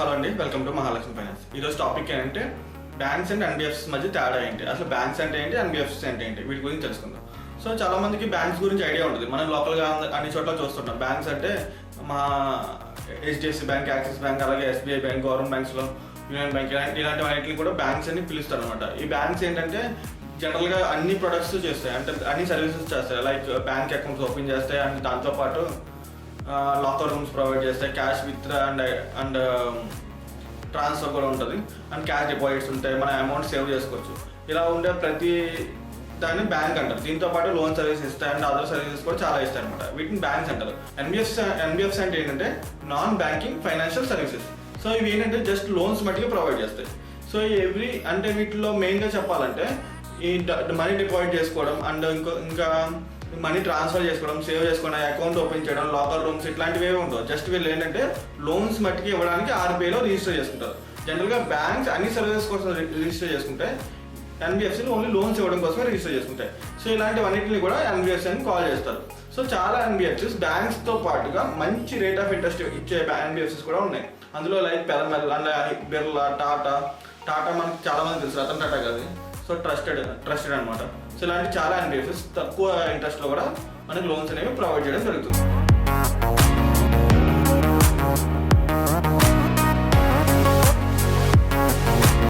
Hello అండి, welcome to Mahalakshmi finance. ఈరోజు topic ఏంటంటే బ్యాంక్స్ అండ్ ఎన్బిఎఫ్సిస్ మధ్య తేడా ఏంటి, అసలు బ్యాంక్స్ అంటే ఏంటి, ఎన్బిఎఫ్సిస్ అంటే ఏంటి, వీటి గురించి తెలుసుకుందాం. సో చాలా మందికి బ్యాంక్స్ గురించి ఐడియా ఉంటుంది. మనం లోకల్గా అన్ని చోట్ల చూస్తుంటాం. బ్యాంక్స్ అంటే మా హెచ్డిఎఫ్సి బ్యాంక్, యాక్సిస్ బ్యాంక్, అలాగే ఎస్బీఐ బ్యాంక్, గవర్నమెంట్ బ్యాంక్స్లో యూనియన్ బ్యాంక్ ఇలాంటి వాటిని కూడా బ్యాంక్స్ అని పిలుస్తారు అనమాట. ఈ బ్యాంక్స్ ఏంటంటే జనరల్గా అన్ని ప్రొడక్ట్స్ చేస్తాయి, అంటే అన్ని సర్వీసెస్ చేస్తాయి. లైక్ బ్యాంక్ అకౌంట్స్ ఓపెన్ చేస్తాయి అండ్ దాంతోపాటు లాకర్ రూమ్స్ ప్రొవైడ్ చేస్తాయి, క్యాష్ విత్డ్రా అండ్ ట్రాన్స్ఫర్ కూడా ఉంటుంది, అండ్ క్యాష్ డిపాజిట్స్ ఉంటాయి, మన అమౌంట్ సేవ్ చేసుకోవచ్చు. ఇలా ఉండే ప్రతి దాన్ని బ్యాంక్ అంటారు. దీంతో పాటు లోన్ సర్వీస్ ఇస్తాయి అండ్ అదర్ సర్వీసెస్ కూడా చాలా ఇస్తాయి అనమాట. వీటిని బ్యాంక్స్ అంటారు. ఎన్బిఎఫ్సి అంటే ఏంటంటే non banking financial services. So ఇవి ఏంటంటే జస్ట్ లోన్స్ మట్టుగా ప్రొవైడ్ చేస్తాయి. సో అంటే వీటిలో మెయిన్గా చెప్పాలంటే ఈ మనీ డిపాజిట్ చేసుకోవడం అండ్ ఇంకా మనీ ట్రాన్స్ఫర్ చేసుకోవడం, సేవ్ చేసుకోవడం, అకౌంట్ ఓపెన్ చేయడం, లాకర్ రూమ్స్ ఇట్లాంటివి ఏమి ఉండవు. జస్ట్ వీళ్ళు ఏంటంటే లోన్స్ మట్టికి ఇవ్వడానికి ఆర్బీఐలో రిజిస్టర్ చేసుకుంటారు. జనరల్గా బ్యాంక్స్ అన్ని సర్వీసెస్ కోసం రిజిస్టర్ చేసుకుంటే ఎన్బిఎఫ్సీలు ఓన్లీ లోన్స్ ఇవ్వడం కోసమే రిజిస్టర్ చేసుకుంటాయి. సో ఇలాంటివన్నింటిని కూడా ఎన్బిఎఫ్సీ అని కాల్ చేస్తారు. సో చాలా ఎన్బిఎఫ్సీస్ బ్యాంక్స్తో పాటుగా మంచి రేట్ ఆఫ్ ఇంట్రెస్ట్ ఇచ్చే ఎన్బిఎఫ్సీస్ కూడా ఉన్నాయి. అందులో లైక్ పెరమల్ అండ్ బిర్లా, టాటా మనకి చాలా మంది తెలుసు, రతన్ టాటా కాదు. సో ట్రస్టెడ్ అనమాట. సో ఇలాంటి చాలా ఎన్బిఎఫ్సిస్ తక్కువ ఇంట్రెస్ట్లో కూడా మనకి లోన్స్ అనేవి ప్రొవైడ్ చేయడం జరుగుతుంది.